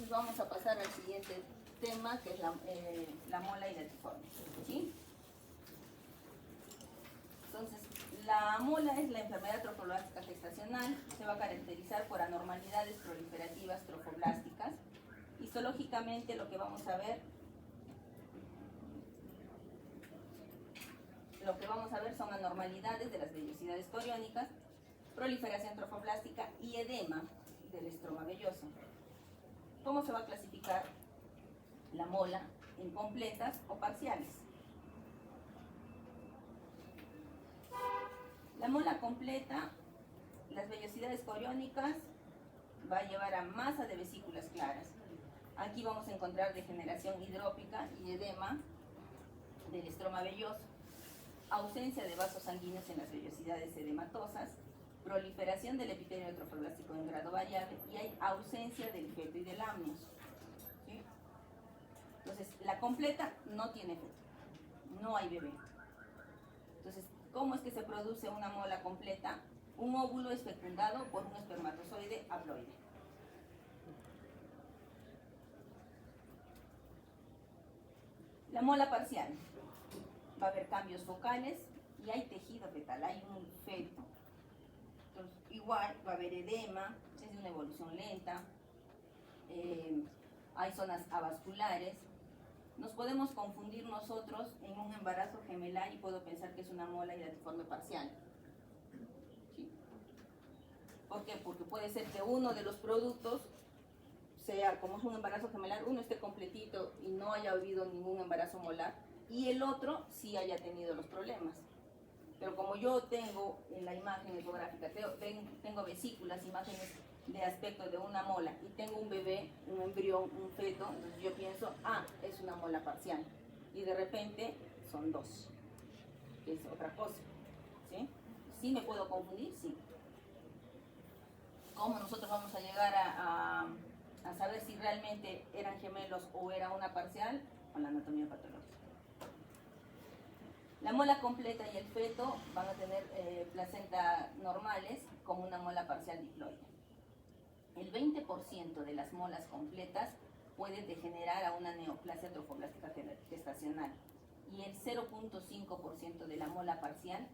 Entonces vamos a pasar al siguiente tema, que es la mola y la tiforme, ¿sí? Entonces, la mola es la enfermedad trofoblástica gestacional, se va a caracterizar por anormalidades proliferativas trofoblásticas. Histológicamente lo que vamos a ver son anormalidades de las vellosidades coriónicas, proliferación trofoblástica y edema del estroma velloso. ¿Cómo se va a clasificar la mola? En completas o parciales. La mola completa, las vellosidades coriónicas, va a llevar a masa de vesículas claras. Aquí vamos a encontrar degeneración hidrópica y edema del estroma velloso, ausencia de vasos sanguíneos en las vellosidades edematosas, proliferación del epitelio trofoblástico en grado variable y hay ausencia del feto y del amnios. ¿Sí? Entonces, la completa no tiene feto, no hay bebé. Entonces, ¿cómo es que se produce una mola completa? Un óvulo es fecundado por un espermatozoide haploide. La mola parcial. Va a haber cambios focales y hay tejido fetal, hay un feto. Entonces, igual va a haber edema, es de una evolución lenta, hay zonas avasculares. Nos podemos confundir nosotros en un embarazo gemelar y puedo pensar que es una mola hidatiforme parcial. ¿Sí? ¿Por qué? Porque puede ser que uno de los productos sea, como es un embarazo gemelar, uno esté completito y no haya habido ningún embarazo molar, y el otro sí haya tenido los problemas. Pero como yo tengo en la imagen ecográfica, tengo vesículas, imágenes de aspecto de una mola, y tengo un bebé, un embrión, un feto, entonces yo pienso, es una mola parcial. Y de repente son dos, que es otra cosa. ¿Sí? ¿Sí me puedo confundir? Sí. ¿Cómo nosotros vamos a llegar a saber si realmente eran gemelos o era una parcial? Con la anatomía patológica. La mola completa y el feto van a tener placenta normales como una mola parcial diploide. El 20% de las molas completas pueden degenerar a una neoplasia trofoblástica gestacional y el 0.5% de la mola parcial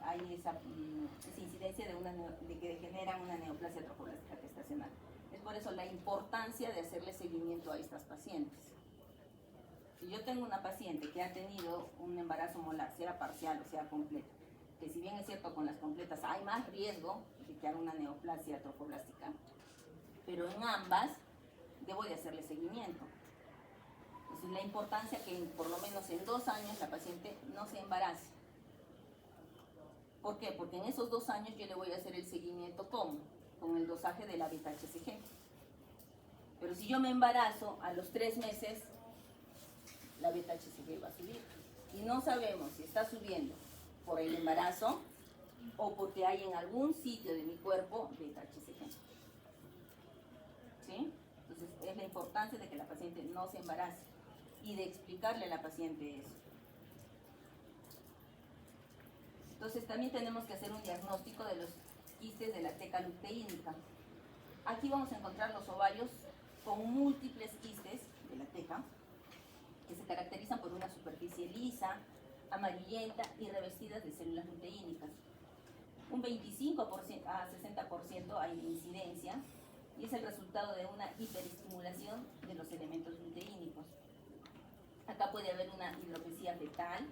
hay esa incidencia de que degenera una neoplasia trofoblástica gestacional. Es por eso la importancia de hacerle seguimiento a estas pacientes. Si yo tengo una paciente que ha tenido un embarazo molar, sea parcial o sea completo, que si bien es cierto con las completas hay más riesgo de que haga una neoplasia trofoblástica, pero en ambas debo de hacerle seguimiento. Entonces la importancia que por lo menos en 2 años la paciente no se embarace. ¿Por qué? Porque en esos 2 años yo le voy a hacer el seguimiento ¿cómo? Con el dosaje de la beta-HCG. Pero si yo me embarazo a los 3 meses, la beta-HCG va a subir. Y no sabemos si está subiendo por el embarazo o porque hay en algún sitio de mi cuerpo beta-HCG. ¿Sí? Entonces es la importancia de que la paciente no se embarace y de explicarle a la paciente eso. Entonces también tenemos que hacer un diagnóstico de los quistes de la teca luteínica. Aquí vamos a encontrar los ovarios con múltiples quistes de la teca, que se caracterizan por una superficie lisa, amarillenta y revestidas de células luteínicas. Un 25% a 60% hay de incidencia y es el resultado de una hiperestimulación de los elementos luteínicos. Acá puede haber una hidropesía fetal,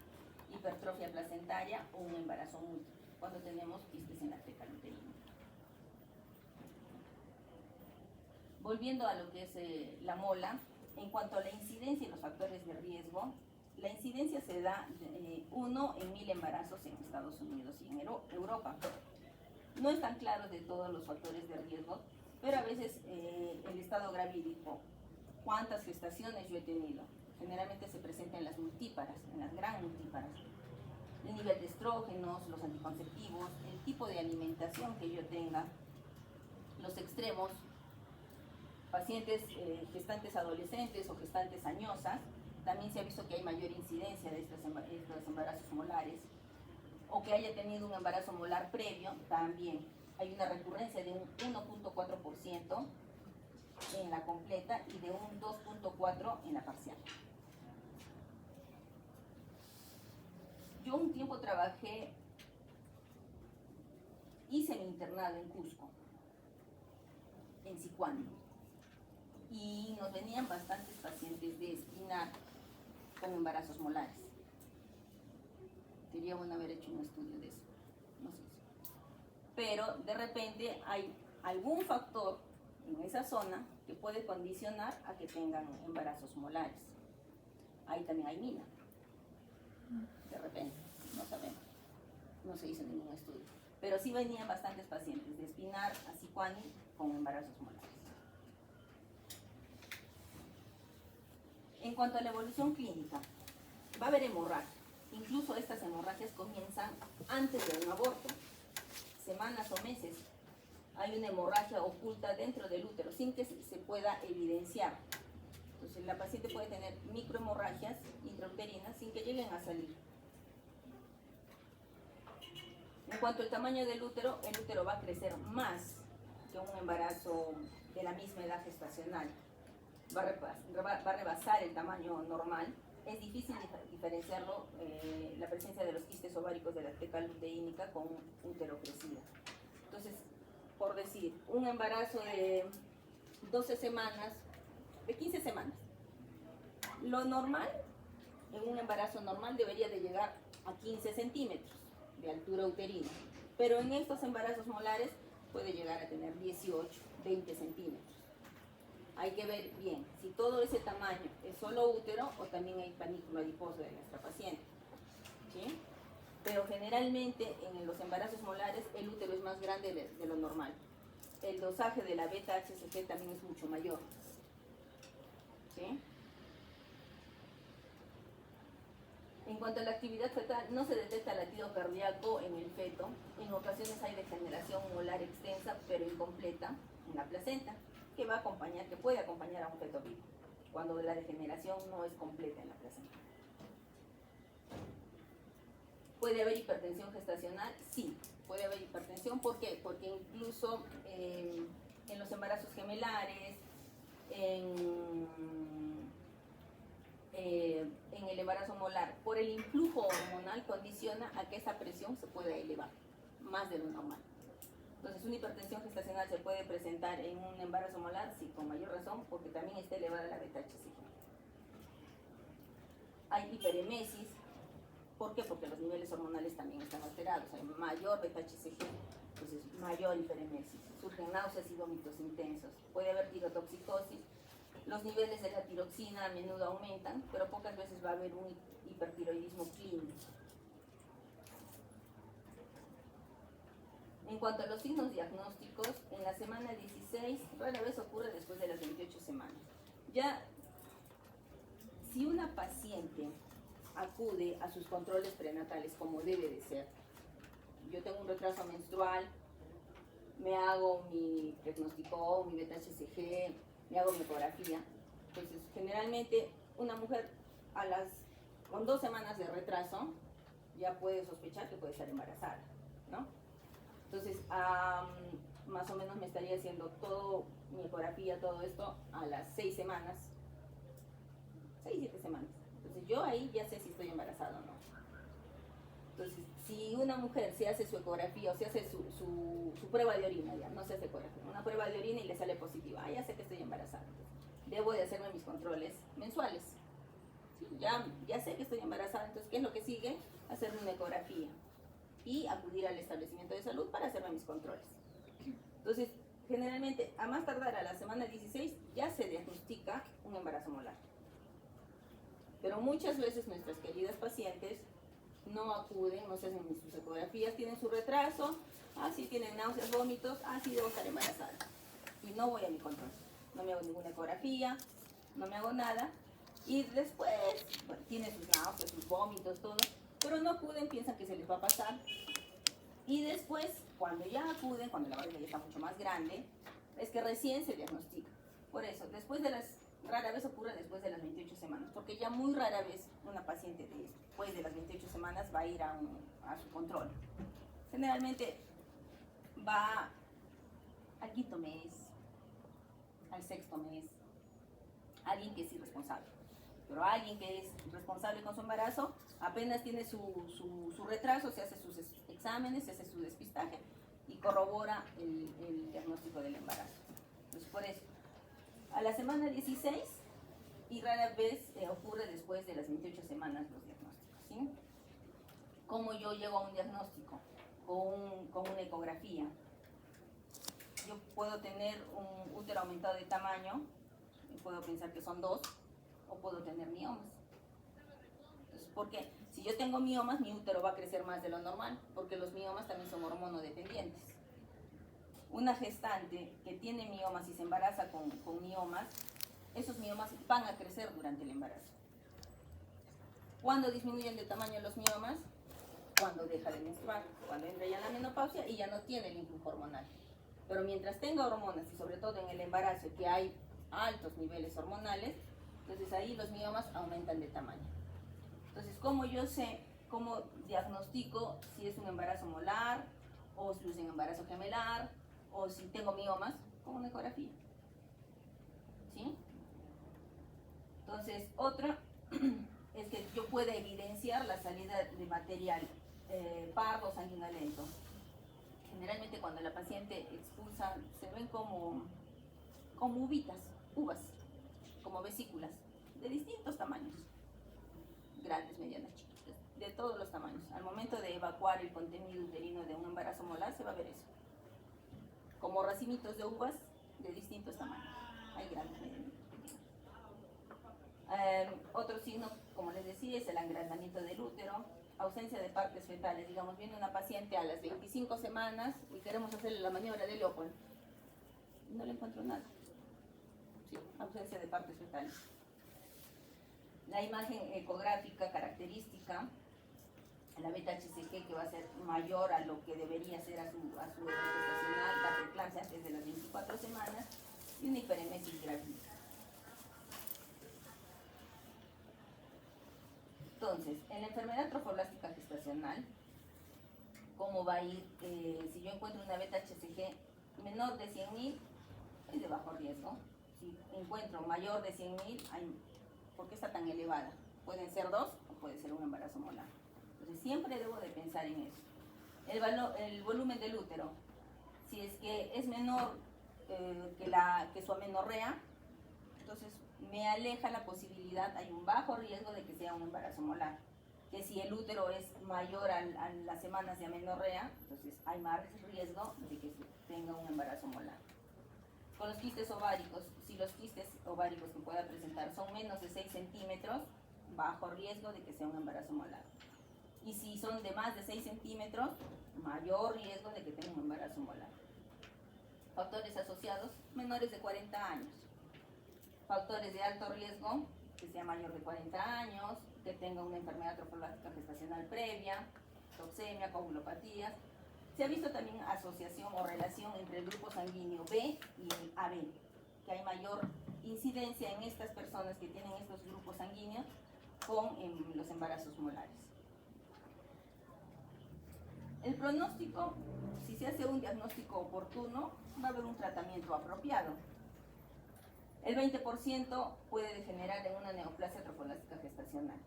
hipertrofia placentaria o un embarazo múltiple cuando tenemos quistes en la teca luteínica. Volviendo a lo que es la mola, en cuanto a la incidencia y los factores de riesgo, la incidencia se da 1 en 1000 embarazos en Estados Unidos y en Europa. No están claros de todos los factores de riesgo, pero a veces el estado gravídico, cuántas gestaciones yo he tenido, generalmente se presenta en las multíparas, en las gran multíparas. El nivel de estrógenos, los anticonceptivos, el tipo de alimentación que yo tenga, los extremos, pacientes gestantes adolescentes o gestantes añosas, también se ha visto que hay mayor incidencia de estos embarazos molares, o que haya tenido un embarazo molar previo, también hay una recurrencia de un 1.4%, en la completa y de un 2.4 en la parcial. Yo un tiempo hice mi internado en Cusco, en Sicuani, y nos venían bastantes pacientes de espinar con embarazos molares. Sería bueno haber hecho un estudio de eso, no sé. Pero de repente hay algún factor en esa zona que puede condicionar a que tengan embarazos molares. Ahí también hay mina. De repente, no sabemos, no se hizo ningún estudio. Pero sí venían bastantes pacientes de espinar a Sicuani con embarazos molares. En cuanto a la evolución clínica, va a haber hemorragia. Incluso estas hemorragias comienzan antes de un aborto, semanas o meses. Hay una hemorragia oculta dentro del útero sin que se pueda evidenciar. Entonces la paciente puede tener microhemorragias intrauterinas sin que lleguen a salir. En cuanto al tamaño del útero, el útero va a crecer más que un embarazo de la misma edad gestacional. Va a rebasar el tamaño normal. Es difícil diferenciarlo, la presencia de los quistes ováricos de la teca luteínica con un útero crecido. Entonces, por decir, un embarazo de 12 semanas, de 15 semanas, lo normal, en un embarazo normal debería de llegar a 15 centímetros de altura uterina, pero en estos embarazos molares puede llegar a tener 18, 20 centímetros. Hay que ver bien si todo ese tamaño es solo útero o también hay panículo adiposo de nuestra paciente, ¿sí? Pero generalmente en los embarazos molares el útero es más grande de lo normal. El dosaje de la beta-HCG también es mucho mayor, ¿sí? En cuanto a la actividad fetal, no se detecta latido cardíaco en el feto. En ocasiones hay degeneración molar extensa pero incompleta en la placenta, que puede acompañar a un feto vivo, cuando la degeneración no es completa en la placenta. ¿Puede haber hipertensión gestacional? Sí, puede haber hipertensión. ¿Por qué? Porque incluso en los embarazos gemelares, en el embarazo molar, por el influjo hormonal condiciona a que esa presión se pueda elevar más de lo normal. Entonces, una hipertensión gestacional se puede presentar en un embarazo molar, sí, con mayor razón, porque también está elevada la beta-HCG. Hay hiperemesis. ¿Por qué? Porque los niveles hormonales también están alterados. Hay mayor beta-HCG, entonces mayor hiperemesis. Surgen náuseas y vómitos intensos. Puede haber tirotoxicosis. Los niveles de la tiroxina a menudo aumentan, pero pocas veces va a haber un hipertiroidismo clínico. En cuanto a los signos diagnósticos, en la semana 16 rara vez ocurre después de las 28 semanas. Ya, si una paciente acude a sus controles prenatales como debe de ser, yo tengo un retraso menstrual, me hago mi diagnóstico, mi beta-HCG, me hago mi ecografía. Entonces, generalmente, una mujer con 2 semanas de retraso ya puede sospechar que puede estar embarazada, ¿no? Entonces, más o menos me estaría haciendo todo mi ecografía, todo esto, a las 6 semanas, 6, 7 semanas. Entonces, yo ahí ya sé si estoy embarazada o no. Entonces, si una mujer se hace su ecografía o se hace su prueba de orina, ya no se hace ecografía, una prueba de orina y le sale positiva, ya sé que estoy embarazada. Debo de hacerme mis controles mensuales. ¿Sí? Ya sé que estoy embarazada, entonces, ¿qué es lo que sigue? Hacerme una ecografía y acudir al establecimiento de salud para hacerme mis controles. Entonces, generalmente, a más tardar a la semana 16, ya se diagnostica un embarazo molar. Pero muchas veces nuestras queridas pacientes no acuden, no se hacen ni sus ecografías, tienen su retraso, sí tienen náuseas, vómitos, sí debo estar embarazada. Y no voy a mi control. No me hago ninguna ecografía, no me hago nada. Y después, bueno, tienen sus náuseas, sus vómitos, todo, pero no acuden, piensan que se les va a pasar. Y después, cuando ya acuden, cuando la barriga ya está mucho más grande, es que recién se diagnostica. Por eso, rara vez ocurre después de las 28 semanas, porque ya muy rara vez una paciente después de las 28 semanas va a ir a su control. Generalmente va al quinto mes, al 6º mes, alguien que es irresponsable. Pero alguien que es responsable con su embarazo, apenas tiene su retraso, se hace sus exámenes, se hace su despistaje y corrobora el diagnóstico del embarazo. Entonces, por eso, a la semana 16 y rara vez ocurre después de las 28 semanas los diagnósticos, ¿sí? ¿Cómo yo llego a un diagnóstico? Con una ecografía. Yo puedo tener un útero aumentado de tamaño, puedo pensar que son 2, o puedo tener miomas. Entonces, porque si yo tengo miomas, mi útero va a crecer más de lo normal, porque los miomas también son hormonodependientes. Una gestante que tiene miomas y se embaraza con miomas, esos miomas van a crecer durante el embarazo. ¿Cuándo disminuyen de tamaño los miomas? Cuando deja de menstruar, cuando entra ya en la menopausia y ya no tiene el influjo hormonal. Pero mientras tenga hormonas, y sobre todo en el embarazo, que hay altos niveles hormonales, entonces ahí los miomas aumentan de tamaño. Entonces, ¿cómo yo sé, cómo diagnostico si es un embarazo molar, o si es un embarazo gemelar, o si tengo miomas? Con una ecografía. ¿Sí? Entonces, otra es que yo pueda evidenciar la salida de material pardo sanguinolento. Generalmente cuando la paciente expulsa, se ven como uvas, como vesículas, de distintos tamaños, grandes, medianas, chiquitas, de todos los tamaños. Al momento de evacuar el contenido uterino de un embarazo molar se va a ver eso, como racimitos de uvas de distintos tamaños. Hay grandes, medianas, pequeñas. Otro signo, como les decía, es el agrandamiento del útero, ausencia de partes fetales. Digamos, viene una paciente a las 25 semanas y queremos hacerle la maniobra de Leopold. No le encuentro nada. Sí, ausencia de partes fetales. La imagen ecográfica característica, la beta-HCG, que va a ser mayor a lo que debería ser a su edad gestacional, la preeclampsia antes de las 24 semanas y una hiperemesis gravídica. Entonces, en la enfermedad trofoblástica gestacional, ¿cómo va a ir? Si yo encuentro una beta-HCG menor de 100.000, es de bajo riesgo. Si encuentro mayor de 100.000, ¿por qué está tan elevada? Pueden ser 2 o puede ser un embarazo molar. Entonces, siempre debo de pensar en eso. El volumen del útero, si es que es menor que su amenorrea, entonces me aleja la posibilidad, hay un bajo riesgo de que sea un embarazo molar. Que si el útero es mayor a las semanas de amenorrea, entonces hay más riesgo de que tenga un embarazo molar. Con los quistes ováricos, si los quistes ováricos que pueda presentar son menos de 6 centímetros, bajo riesgo de que sea un embarazo molar. Y si son de más de 6 centímetros, mayor riesgo de que tenga un embarazo molar. Factores asociados, menores de 40 años. Factores de alto riesgo, que sea mayor de 40 años, que tenga una enfermedad trofoblástica gestacional previa, toxemia, coagulopatías. Se ha visto también asociación o relación entre el grupo sanguíneo B y el AB, que hay mayor incidencia en estas personas que tienen estos grupos sanguíneos con los embarazos molares. El pronóstico, si se hace un diagnóstico oportuno, va a haber un tratamiento apropiado. El 20% puede degenerar en una neoplasia trofoblástica gestacional.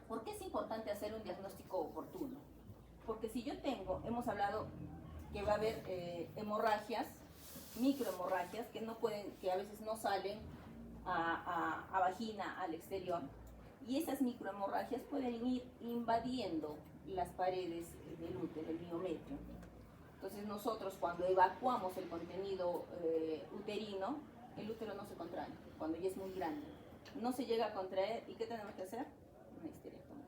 ¿Por qué es importante hacer un diagnóstico oportuno? Porque si yo hemos hablado que va a haber hemorragias, microhemorragias, que a veces no salen a vagina al exterior, y esas microhemorragias pueden ir invadiendo las paredes del útero, el miometrio. Entonces nosotros cuando evacuamos el contenido uterino, el útero no se contrae, cuando ya es muy grande. No se llega a contraer, ¿y qué tenemos que hacer? Una histerectomía.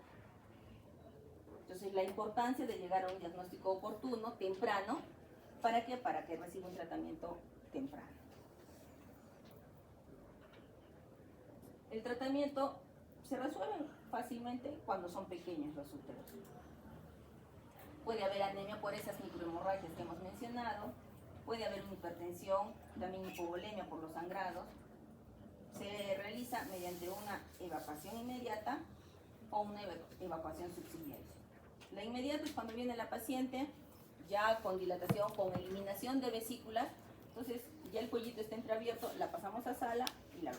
Entonces la importancia de llegar a un diagnóstico oportuno, temprano, ¿para qué? Para que reciba un tratamiento temprano. El tratamiento se resuelve fácilmente cuando son pequeños los úteros. Puede haber anemia por esas microhemorragias que hemos mencionado, puede haber una hipertensión, también hipovolemia por los sangrados. Se realiza mediante una evacuación inmediata o una evacuación subsidiaria. La inmediata es cuando viene la paciente ya con dilatación, con eliminación de vesículas, entonces ya el cuellito está entreabierto, la pasamos a sala y le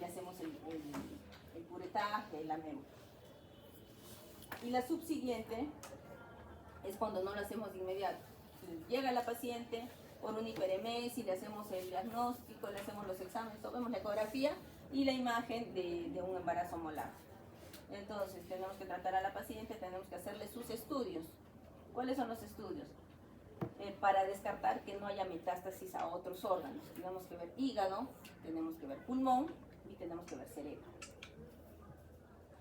hacemos el curetaje, el ameu. Y la subsiguiente es cuando no lo hacemos de inmediato. Llega la paciente por un hiperemesis, le hacemos el diagnóstico, le hacemos los exámenes, vemos la ecografía y la imagen de un embarazo molar. Entonces tenemos que tratar a la paciente, tenemos que hacerle sus estudios. ¿Cuáles son los estudios? Para descartar que no haya metástasis a otros órganos. Tenemos que ver hígado, tenemos que ver pulmón y tenemos que ver cerebro.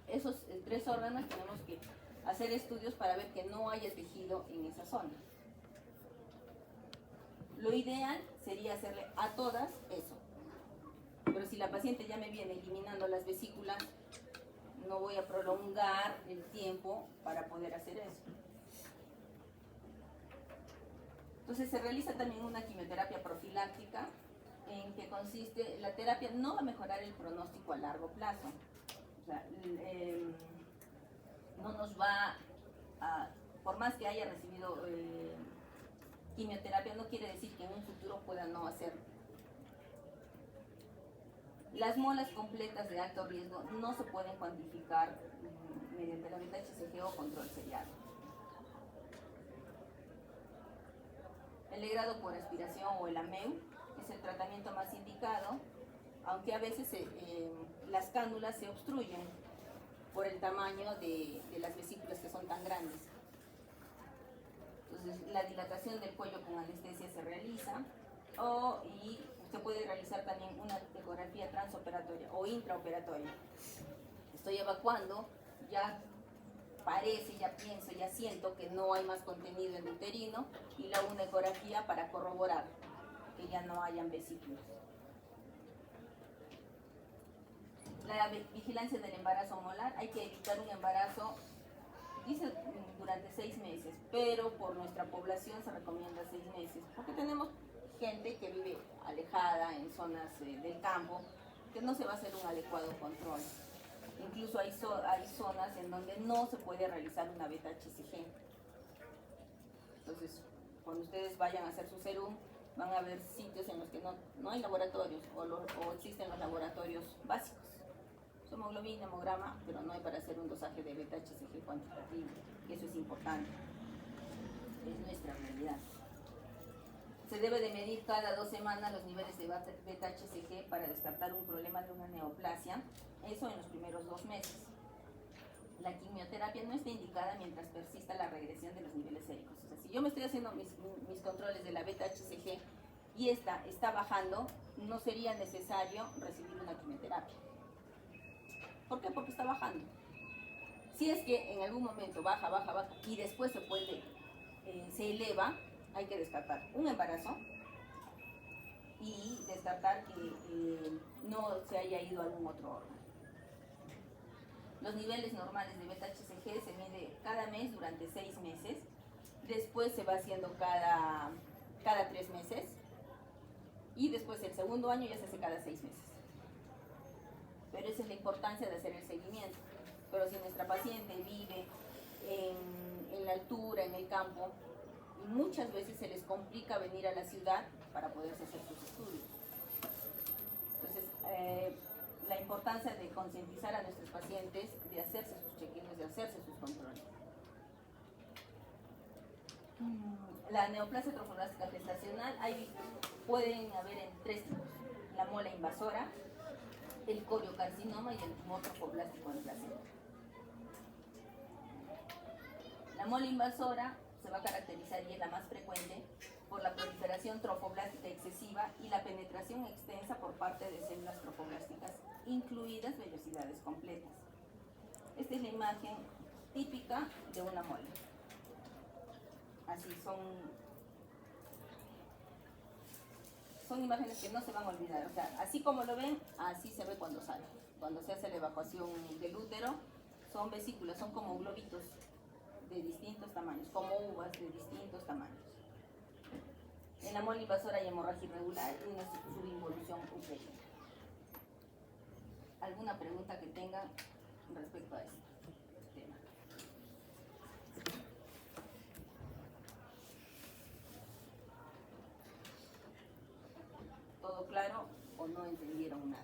Esos tres órganos tenemos que hacer estudios para ver que no haya tejido en esa zona. Lo ideal sería hacerle a todas eso. Pero si la paciente ya me viene eliminando las vesículas, no voy a prolongar el tiempo para poder hacer eso. Entonces se realiza también una quimioterapia profiláctica en que consiste, la terapia no va a mejorar el pronóstico a largo plazo. O sea, no nos va a, por más que haya recibido quimioterapia, no quiere decir que en un futuro pueda no hacerlo. Las molas completas de alto riesgo no se pueden cuantificar mediante la beta-HCG o control seriado. El legrado por aspiración o el AMEU es el tratamiento más indicado, aunque a veces las cánulas se obstruyen por el tamaño de las vesículas que son tan grandes. Entonces, la dilatación del cuello con anestesia se realiza y se puede realizar también una ecografía transoperatoria o intraoperatoria. Estoy evacuando, ya parece, ya pienso, ya siento que no hay más contenido endouterino y le hago una ecografía para corroborar que ya no hayan vesículas. La vigilancia del embarazo molar, hay que evitar un embarazo, dice durante 6 meses, pero por nuestra población se recomienda 6 meses, porque tenemos gente que vive alejada en zonas del campo, que no se va a hacer un adecuado control. Incluso hay zonas en donde no se puede realizar una beta-HCG. Entonces, cuando ustedes vayan a hacer su serum, van a ver sitios en los que no hay laboratorios o existen los laboratorios básicos. Hemoglobina, hemograma, pero no hay para hacer un dosaje de beta-HCG cuantitativo. Y eso es importante. Es nuestra realidad. Se debe de medir cada 2 semanas los niveles de beta-HCG para descartar un problema de una neoplasia, eso en los primeros 2 meses. La quimioterapia no está indicada mientras persista la regresión de los niveles séricos. O sea, si yo me estoy haciendo mis controles de la beta-HCG y esta está bajando, no sería necesario recibir una quimioterapia. ¿Por qué? Porque está bajando. Si es que en algún momento baja y después se eleva, hay que descartar un embarazo y descartar que no se haya ido a algún otro órgano. Los niveles normales de beta-HCG se mide cada mes durante 6 meses, después se va haciendo cada 3 meses y después el segundo año ya se hace cada 6 meses. Pero esa es la importancia de hacer el seguimiento. Pero si nuestra paciente vive en la altura, en el campo, muchas veces se les complica venir a la ciudad para poderse hacer sus estudios. Entonces, la importancia de concientizar a nuestros pacientes de hacerse sus chequeos, de hacerse sus controles. La neoplasia trofoblástica gestacional pueden haber en 3 tipos: la mola invasora, el coriocarcinoma y el tumor trofoblástico en placenta. La mola invasora se va a caracterizar, y es la más frecuente, por la proliferación trofoblástica excesiva y la penetración extensa por parte de células trofoblásticas, incluidas vellosidades completas. Esta es la imagen típica de una mola. Así son imágenes que no se van a olvidar. O sea, así como lo ven, así se ve cuando sale. Cuando se hace la evacuación del útero, son vesículas, son como globitos de distintos tamaños, como uvas de distintos tamaños. En la mola invasora hay hemorragia irregular y una subinvolución uterina. ¿Alguna pregunta que tengan respecto a este tema? o no entendieron nada.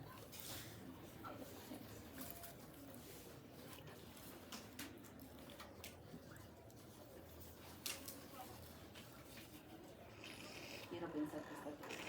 Quiero pensar que está aquí.